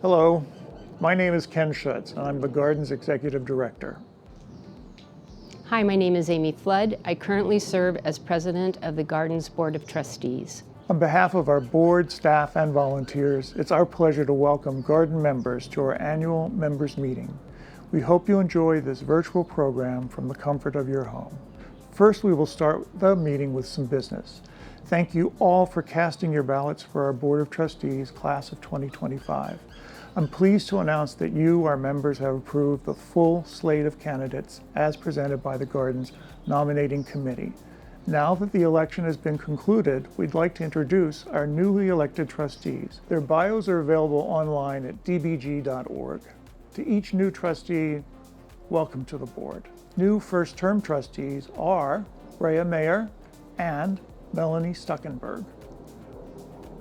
Hello, my name is Ken Schutz, and I'm the Garden's Executive Director. Hi, my name is Amy Flood. I currently serve as President of the Garden's Board of Trustees. On behalf of our board, staff, and volunteers, it's our pleasure to welcome Garden members to our annual members meeting. We hope you enjoy this virtual program from the comfort of your home. First, we will start the meeting with some business. Thank you all for casting your ballots for our Board of Trustees class of 2025. I'm pleased to announce that you, our members, have approved the full slate of candidates as presented by the Garden's nominating committee. Now that the election has been concluded, we'd like to introduce our newly elected trustees. Their bios are available online at dbg.org. To each new trustee, welcome to the board. New first-term trustees are Rhea Mayer and Melanie Stuckenberg.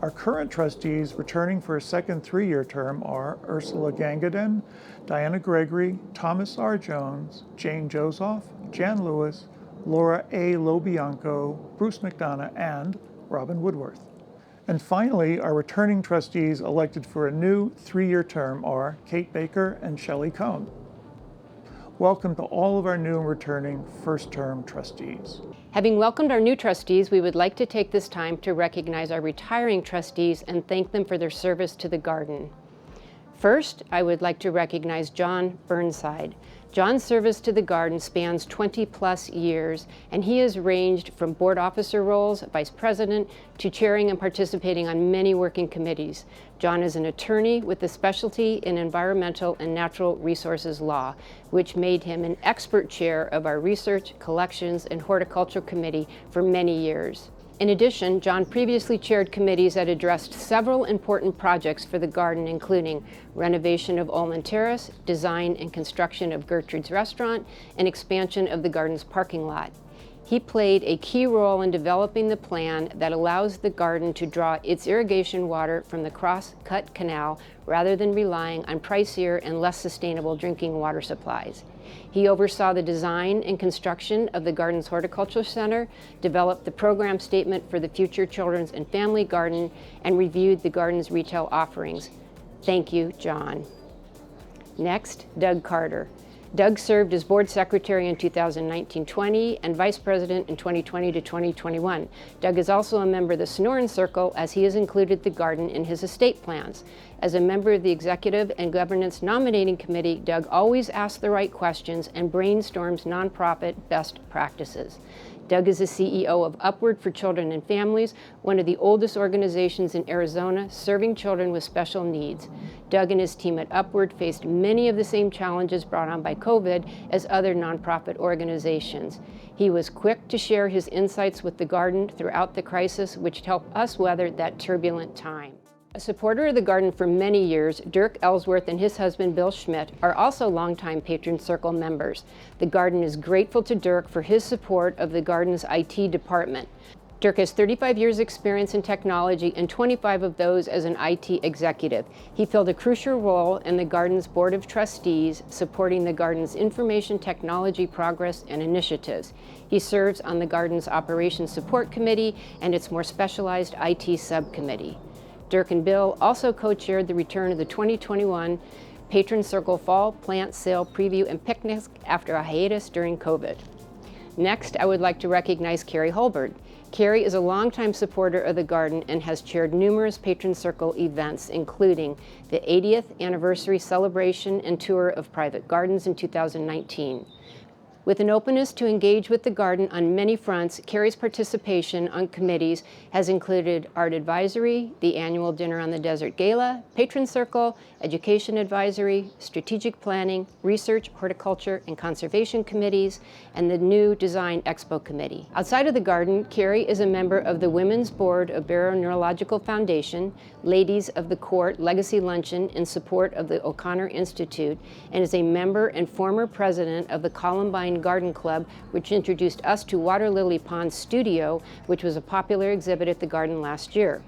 Our current trustees returning for a second three-year term are Ursula Gangaden, Diana Gregory, Thomas R. Jones, Jane Jozoff, Jan Lewis, Laura A. Lobianco, Bruce McDonough, and Robin Woodworth. And finally, our returning trustees elected for a new three-year term are Kate Baker and Shelley Cohn. Welcome to all of our new and returning first-term trustees. Having welcomed our new trustees, we would like to take this time to recognize our retiring trustees and thank them for their service to the Garden. First, I would like to recognize John Burnside. John's service to the Garden spans 20-plus years, and he has ranged from board officer roles, vice president, to chairing and participating on many working committees. John is an attorney with a specialty in environmental and natural resources law, which made him an expert chair of our Research, Collections, and Horticulture Committee for many years. In addition, John previously chaired committees that addressed several important projects for the Garden, including renovation of Olin Terrace, design and construction of Gertrude's Restaurant, and expansion of the Garden's parking lot. He played a key role in developing the plan that allows the Garden to draw its irrigation water from the Crosscut Canal rather than relying on pricier and less sustainable drinking water supplies. He oversaw the design and construction of the Garden's Horticulture Center, developed the program statement for the future Children's and Family Garden, and reviewed the Garden's retail offerings. Thank you, John. Next, Doug Carter. Doug served as board secretary in 2019-20 and vice president in 2020 to 2021. Doug is also a member of the Sonoran Circle, as he has included the Garden in his estate plans. As a member of the Executive and Governance Nominating Committee, Doug always asks the right questions and brainstorms nonprofit best practices. Doug is the CEO of Upward for Children and Families, one of the oldest organizations in Arizona serving children with special needs. Doug and his team at Upward faced many of the same challenges brought on by COVID as other nonprofit organizations. He was quick to share his insights with the Garden throughout the crisis, which helped us weather that turbulent time. A supporter of the Garden for many years, Dirk Ellsworth and his husband Bill Schmidt are also longtime Patron Circle members. The Garden is grateful to Dirk for his support of the Garden's IT department. Dirk has 35 years experience in technology and 25 of those as an IT executive. He filled a crucial role in the Garden's Board of Trustees, supporting the Garden's information technology progress and initiatives. He serves on the Garden's Operations Support Committee and its more specialized IT subcommittee. Dirk and Bill also co-chaired the return of the 2021 Patron Circle Fall Plant Sale Preview and Picnic after a hiatus during COVID. Next, I would like to recognize Carrie Holbert. Carrie is a longtime supporter of the Garden and has chaired numerous Patron Circle events, including the 80th anniversary celebration and tour of private gardens in 2019. With an openness to engage with the Garden on many fronts, Carrie's participation on committees has included Art Advisory, the annual Dinner on the Desert Gala, Patron Circle, Education Advisory, Strategic Planning, Research, Horticulture, and Conservation Committees, and the new Design Expo Committee. Outside of the Garden, Carrie is a member of the Women's Board of Barrow Neurological Foundation, Ladies of the Court Legacy Luncheon in support of the O'Connor Institute, and is a member and former president of the Columbine Garden Club, which introduced us to Water Lily Pond Studio, which was a popular exhibit at the Garden last year.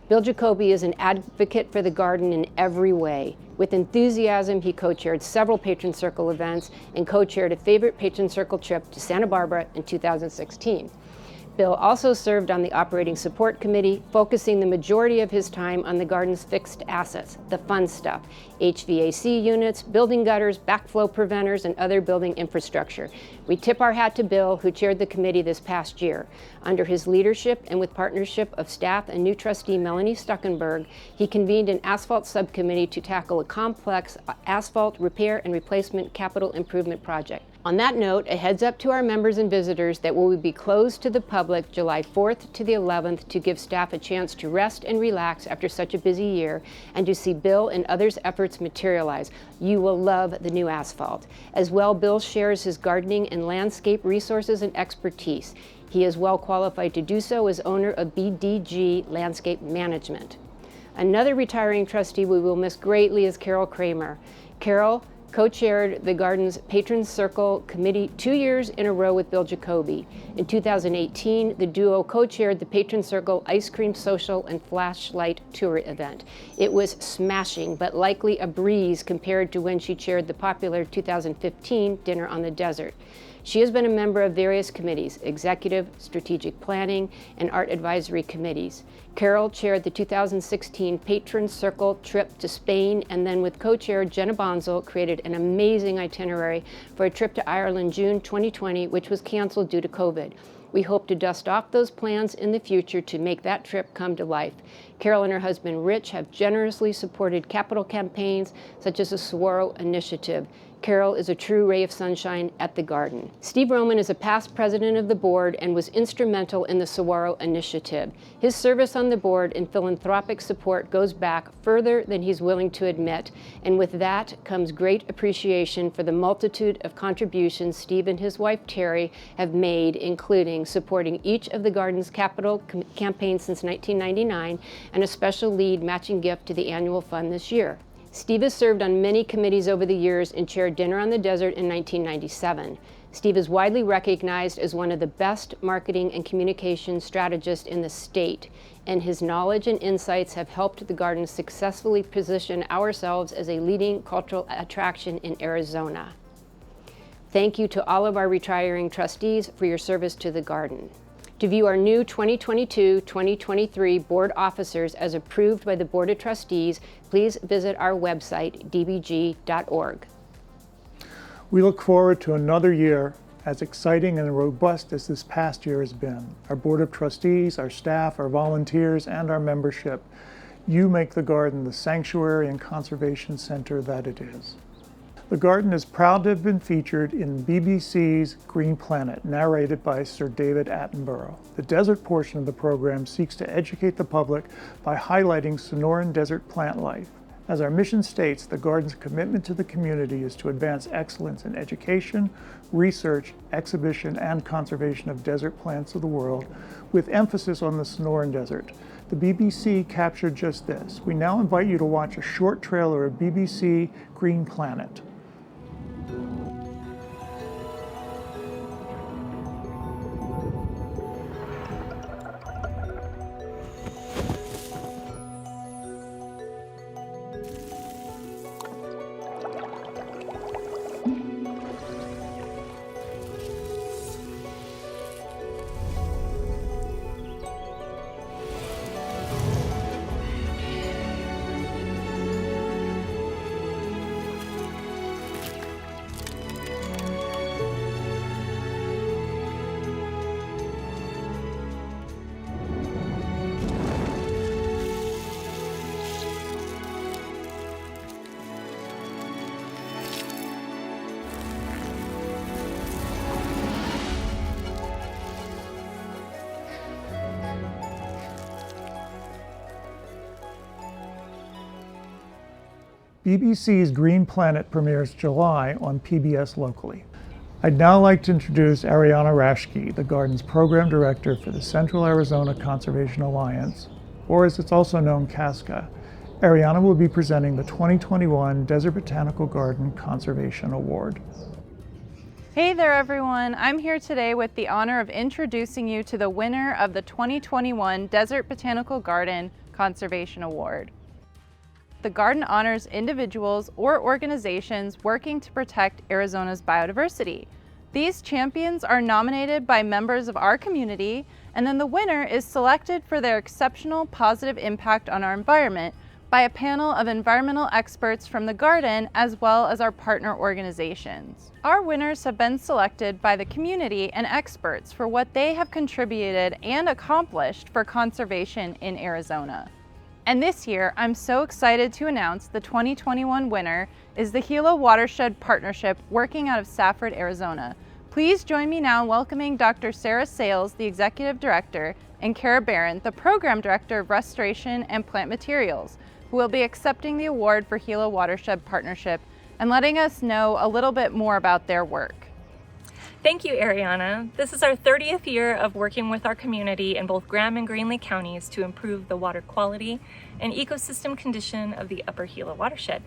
Bill Jacoby is an advocate for the Garden in every way. With enthusiasm, he co-chaired several Patron Circle events and co-chaired a favorite Patron Circle trip to Santa Barbara in 2016. Bill also served on the Operating Support Committee, focusing the majority of his time on the garden's fixed assets, the fun stuff, HVAC units, building gutters, backflow preventers, and other building infrastructure. We tip our hat to Bill, who chaired the committee this past year. Under his leadership and with partnership of staff and new trustee Melanie Stuckenberg, he convened an asphalt subcommittee to tackle a complex asphalt repair and replacement capital improvement project. On that note, a heads up to our members and visitors that we will be closed to the public July 4th to the 11th to give staff a chance to rest and relax after such a busy year and to see Bill and others' efforts materialize. You will love the new asphalt. As well, Bill shares his gardening and landscape resources and expertise. He is well qualified to do so as owner of BDG Landscape Management. Another retiring trustee we will miss greatly is Carol Kramer. Carol co-chaired the Garden's Patron Circle Committee 2 years in a row with Bill Jacoby. In 2018, the duo co-chaired the Patron Circle Ice Cream Social and Flashlight Tour event. It was smashing, but likely a breeze compared to when she chaired the popular 2015 Dinner on the Desert. She has been a member of various committees, executive, strategic planning, and art advisory committees. Carol chaired the 2016 Patron Circle trip to Spain, and then with co-chair Jenna Bonzel created an amazing itinerary for a trip to Ireland June 2020, which was canceled due to COVID. We hope to dust off those plans in the future to make that trip come to life. Carol and her husband Rich have generously supported capital campaigns such as the Saguaro Initiative. Carol is a true ray of sunshine at the garden. Steve Roman is a past president of the board and was instrumental in the Saguaro Initiative. His service on the board and philanthropic support goes back further than he's willing to admit, and with that comes great appreciation for the multitude of contributions Steve and his wife Terry have made, including supporting each of the garden's capital campaigns since 1999 and a special lead matching gift to the annual fund this year. Steve has served on many committees over the years and chaired Dinner on the Desert in 1997. Steve is widely recognized as one of the best marketing and communication strategists in the state, and his knowledge and insights have helped the garden successfully position ourselves as a leading cultural attraction in Arizona. Thank you to all of our retiring trustees for your service to the garden. To view our new 2022-2023 board officers as approved by the Board of Trustees, please visit our website, dbg.org. We look forward to another year as exciting and robust as this past year has been. Our Board of Trustees, our staff, our volunteers, and our membership, you make the garden the sanctuary and conservation center that it is. The garden is proud to have been featured in BBC's Green Planet, narrated by Sir David Attenborough. The desert portion of the program seeks to educate the public by highlighting Sonoran desert plant life. As our mission states, the garden's commitment to the community is to advance excellence in education, research, exhibition, and conservation of desert plants of the world, with emphasis on the Sonoran Desert. The BBC captured just this. We now invite you to watch a short trailer of BBC Green Planet. BBC's Green Planet premieres July on PBS locally. I'd now like to introduce Ariana Rashke, the garden's program director for the Central Arizona Conservation Alliance, or as it's also known, CASCA. Ariana will be presenting the 2021 Desert Botanical Garden Conservation Award. Hey there everyone, I'm here today with the honor of introducing you to the winner of the 2021 Desert Botanical Garden Conservation Award. The garden honors individuals or organizations working to protect Arizona's biodiversity. These champions are nominated by members of our community and then the winner is selected for their exceptional positive impact on our environment by a panel of environmental experts from the garden as well as our partner organizations. Our winners have been selected by the community and experts for what they have contributed and accomplished for conservation in Arizona. And this year, I'm so excited to announce the 2021 winner is the Gila Watershed Partnership working out of Safford, Arizona. Please join me now in welcoming Dr. Sarah Sales, the Executive Director, and Kara Barron, the Program Director of Restoration and Plant Materials, who will be accepting the award for Gila Watershed Partnership and letting us know a little bit more about their work. Thank you, Ariana. This is our 30th year of working with our community in both Graham and Greenlee counties to improve the water quality and ecosystem condition of the Upper Gila watershed.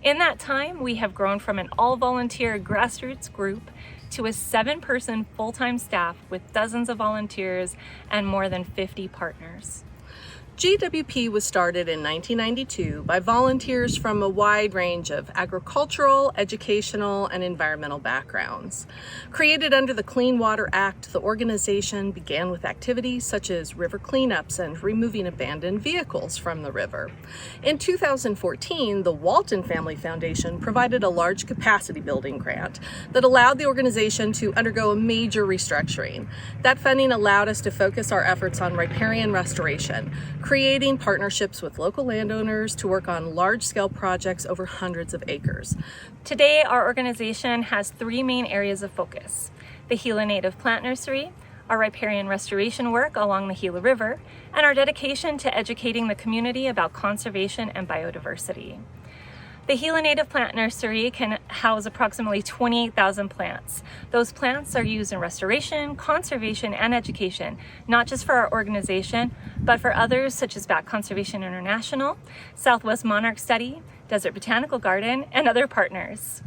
In that time, we have grown from an all-volunteer grassroots group to a 7-person full-time staff with dozens of volunteers and more than 50 partners. GWP was started in 1992 by volunteers from a wide range of agricultural, educational, and environmental backgrounds. Created under the Clean Water Act, the organization began with activities such as river cleanups and removing abandoned vehicles from the river. In 2014, the Walton Family Foundation provided a large capacity building grant that allowed the organization to undergo a major restructuring. That funding allowed us to focus our efforts on riparian restoration, creating partnerships with local landowners to work on large-scale projects over hundreds of acres. Today, our organization has 3 main areas of focus: the Gila Native Plant Nursery, our riparian restoration work along the Gila River, and our dedication to educating the community about conservation and biodiversity. The Gila Native Plant Nursery can house approximately 28,000 plants. Those plants are used in restoration, conservation, and education, not just for our organization, but for others such as Bat Conservation International, Southwest Monarch Study, Desert Botanical Garden, and other partners.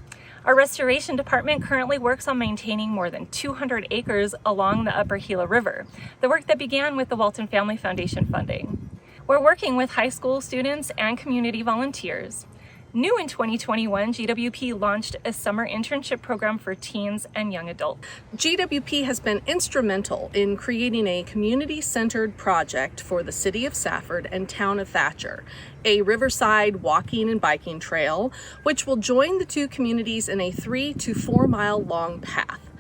Our restoration department currently works on maintaining more than 200 acres along the Upper Gila River, the work that began with the Walton Family Foundation funding. We're working with high school students and community volunteers. New in 2021, GWP launched a summer internship program for teens and young adults. GWP has been instrumental in creating a community-centered project for the city of Safford and town of Thatcher, a riverside walking and biking trail, which will join the 2 communities in a 3 to 4 mile long path.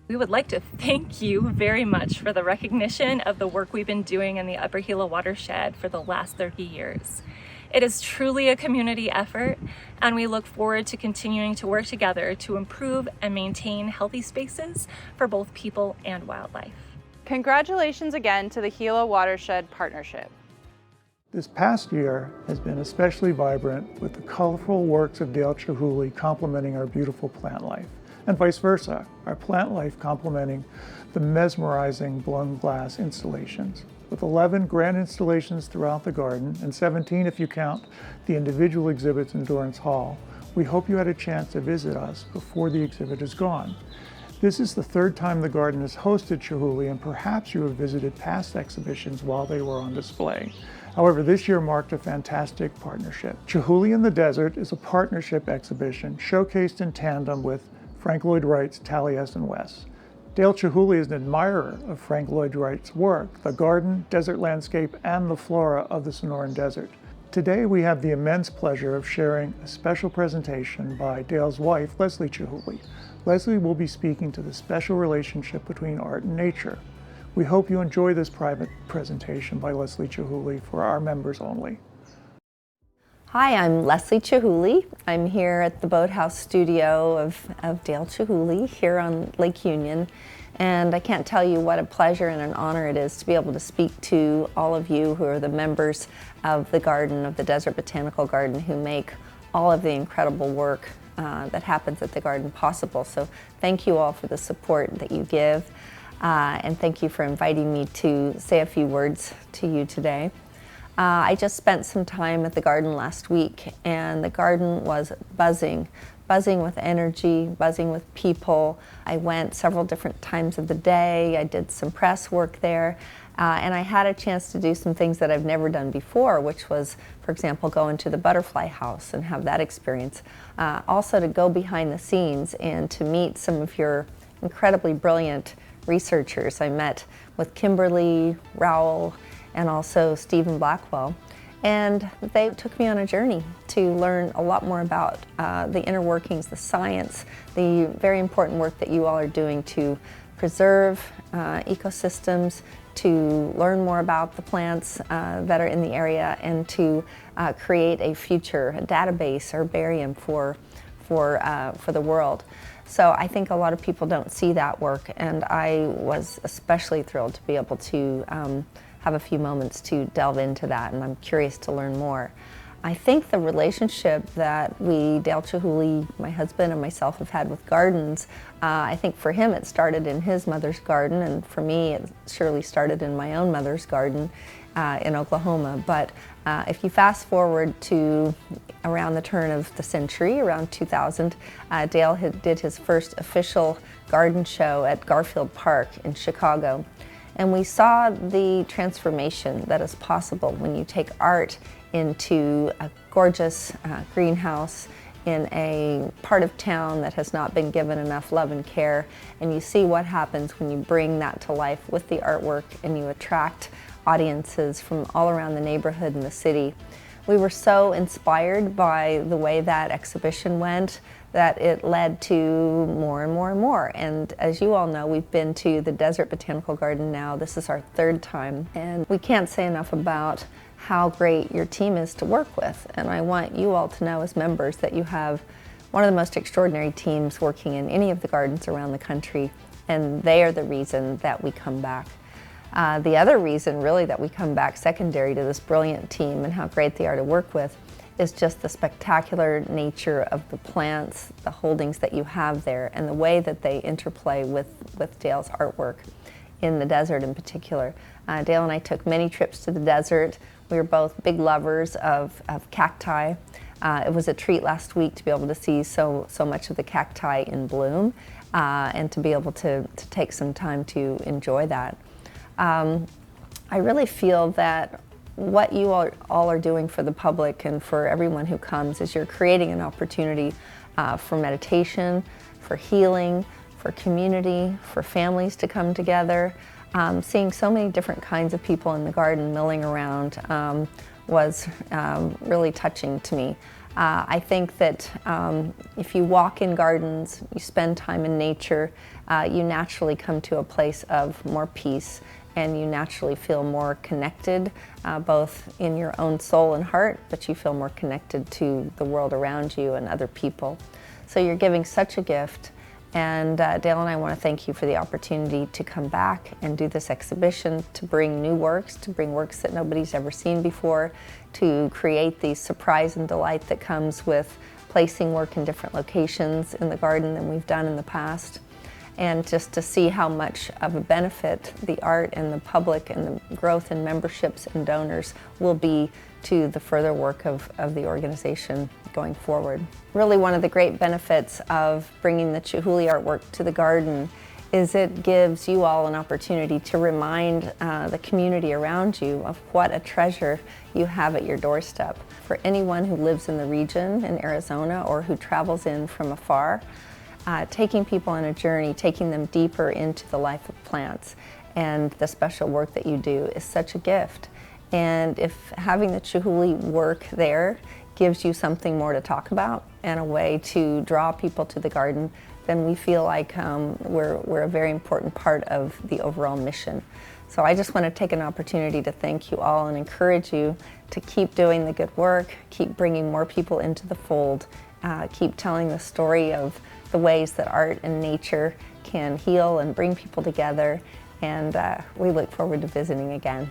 We would like to thank you very much for the recognition of the work we've been doing in the Upper Gila watershed for the last 30 years. It is truly a community effort, and we look forward to continuing to work together to improve and maintain healthy spaces for both people and wildlife. Congratulations again to the Gila Watershed Partnership. This past year has been especially vibrant with the colorful works of Dale Chihuly complementing our beautiful plant life, and vice versa, our plant life complementing the mesmerizing blown glass installations. With 11 grand installations throughout the garden, and 17 if you count the individual exhibits in Dorrance Hall, we hope you had a chance to visit us before the exhibit is gone. This is the 3rd time the garden has hosted Chihuly, and perhaps you have visited past exhibitions while they were on display. However, this year marked a fantastic partnership. Chihuly in the Desert is a partnership exhibition showcased in tandem with Frank Lloyd Wright's Taliesin West. Dale Chihuly is an admirer of Frank Lloyd Wright's work, the garden, desert landscape, and the flora of the Sonoran Desert. Today we have the immense pleasure of sharing a special presentation by Dale's wife, Leslie Chihuly. Leslie will be speaking to the special relationship between art and nature. We hope you enjoy this private presentation by Leslie Chihuly for our members only. Hi, I'm Leslie Chihuly. I'm here at the Boathouse studio of Dale Chihuly here on Lake Union. And I can't tell you what a pleasure and an honor it is to be able to speak to all of you who are the members of the garden, of the Desert Botanical Garden, who make all of the incredible work that happens at the garden possible. So thank you all for the support that you give. And thank you for inviting me to say a few words to you today. I just spent some time at the garden last week, and the garden was buzzing with energy, buzzing with people. I went several different times of the day. I did some press work there, and I had a chance to do some things that I've never done before, which was, for example, go into the butterfly house and have that experience. Also to go behind the scenes and to meet some of your incredibly brilliant researchers. I met with Kimberly, Rowell, and also Stephen Blackwell. And they took me on a journey to learn a lot more about the inner workings, the science, the very important work that you all are doing to preserve ecosystems, to learn more about the plants that are in the area, and to create a future, a database, herbarium for the world. So I think a lot of people don't see that work, and I was especially thrilled to be able to have a few moments to delve into that, and I'm curious to learn more. I think the relationship that Dale Chihuly, my husband, and myself have had with gardens, I think for him it started in his mother's garden, and for me it surely started in my own mother's garden in Oklahoma. But if you fast forward to around the turn of the century, around 2000, Dale did his first official garden show at Garfield Park in Chicago. And we saw the transformation that is possible when you take art into a gorgeous greenhouse in a part of town that has not been given enough love and care. And you see what happens when you bring that to life with the artwork and you attract audiences from all around the neighborhood and the city. We were so inspired by the way that exhibition went that it led to more and more and more. And as you all know, we've been to the Desert Botanical Garden now. This is our third time. And we can't say enough about how great your team is to work with. And I want you all to know as members that you have one of the most extraordinary teams working in any of the gardens around the country. And they are the reason that we come back. The other reason really that we come back, secondary to this brilliant team and how great they are to work with, is just the spectacular nature of the plants, the holdings that you have there, and the way that they interplay with Dale's artwork in the desert in particular. Dale and I took many trips to the desert. We were both big lovers of cacti. It was a treat last week to be able to see so much of the cacti in bloom and to be able to take some time to enjoy that. I really feel that what you all are doing for the public and for everyone who comes is you're creating an opportunity for meditation, for healing, for community, for families to come together. Seeing so many different kinds of people in the garden milling around was really touching to me. I think that if you walk in gardens, you spend time in nature, you naturally come to a place of more peace, and you naturally feel more connected, both in your own soul and heart, but you feel more connected to the world around you and other people. So you're giving such a gift, and Dale and I want to thank you for the opportunity to come back and do this exhibition, to bring new works, to bring works that nobody's ever seen before, to create the surprise and delight that comes with placing work in different locations in the garden than we've done in the past. And just to see how much of a benefit the art and the public and the growth in memberships and donors will be to the further work of the organization going forward. Really, one of the great benefits of bringing the Chihuly artwork to the garden is it gives you all an opportunity to remind the community around you of what a treasure you have at your doorstep. For anyone who lives in the region in Arizona or who travels in from afar, taking people on a journey, taking them deeper into the life of plants and the special work that you do is such a gift. And if having the Chihuly work there gives you something more to talk about and a way to draw people to the garden, then we feel like we're a very important part of the overall mission. So I just want to take an opportunity to thank you all and encourage you to keep doing the good work, keep bringing more people into the fold, keep telling the story of the ways that art and nature can heal and bring people together, and we look forward to visiting again.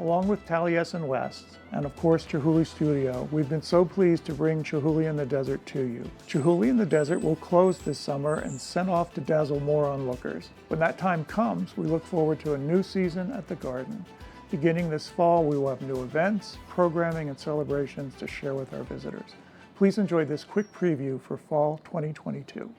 Along with Taliesin West, and of course Chihuly Studio, we've been so pleased to bring Chihuly in the Desert to you. Chihuly in the Desert will close this summer and send off to dazzle more onlookers. When that time comes, we look forward to a new season at the garden. Beginning this fall, we will have new events, programming, and celebrations to share with our visitors. Please enjoy this quick preview for fall 2022.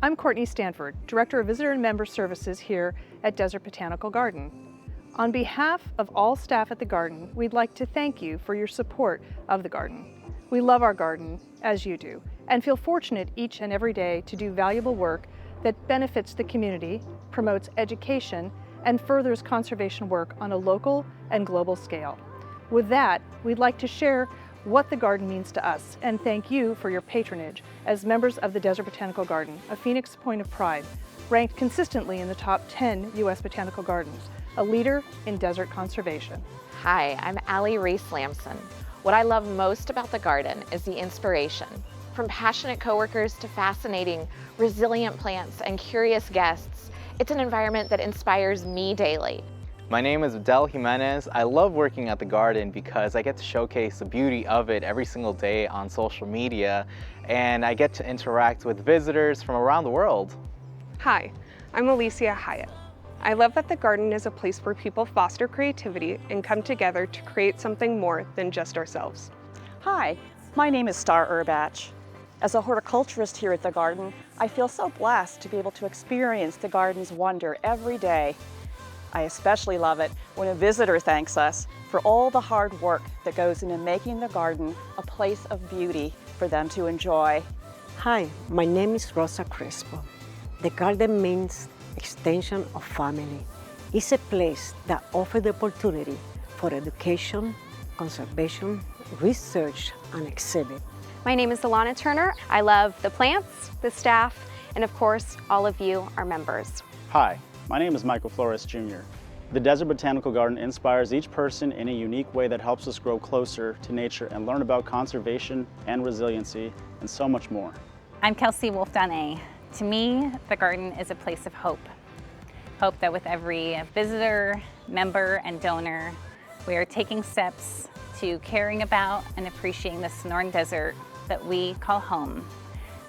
I'm Courtney Stanford, Director of Visitor and Member Services here at Desert Botanical Garden. On behalf of all staff at the garden, we'd like to thank you for your support of the garden. We love our garden, as you do, and feel fortunate each and every day to do valuable work that benefits the community, promotes education, and furthers conservation work on a local and global scale. With that, we'd like to share what the garden means to us and thank you for your patronage as members of the Desert Botanical Garden, a Phoenix point of pride, ranked consistently in the top 10 U.S. botanical gardens, a leader in desert conservation. Hi, I'm Allie Reese-Lamson. What I love most about the garden is the inspiration. From passionate coworkers to fascinating, resilient plants and curious guests, it's an environment that inspires me daily. My name is Abdel Jimenez. I love working at the garden because I get to showcase the beauty of it every single day on social media, and I get to interact with visitors from around the world. Hi, I'm Alicia Hyatt. I love that the garden is a place where people foster creativity and come together to create something more than just ourselves. Hi, my name is Star Urbach. As a horticulturist here at the garden, I feel so blessed to be able to experience the garden's wonder every day. I especially love it when a visitor thanks us for all the hard work that goes into making the garden a place of beauty for them to enjoy. Hi, my name is Rosa Crespo. The garden means extension of family. It's a place that offers the opportunity for education, conservation, research, and exhibit. My name is Alana Turner. I love the plants, the staff, and of course, all of you, our members. Hi, my name is Michael Flores Jr. The Desert Botanical Garden inspires each person in a unique way that helps us grow closer to nature and learn about conservation and resiliency and so much more. I'm Kelsey Wolf-Donnay. To me, the garden is a place of hope. Hope that with every visitor, member, and donor, we are taking steps to caring about and appreciating the Sonoran Desert that we call home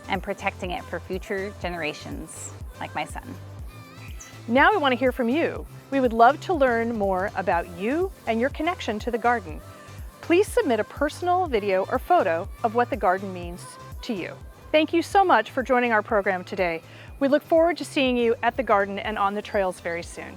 and protecting it for future generations like my son. Now we want to hear from you. We would love to learn more about you and your connection to the garden. Please submit a personal video or photo of what the garden means to you. Thank you so much for joining our program today. We look forward to seeing you at the garden and on the trails very soon.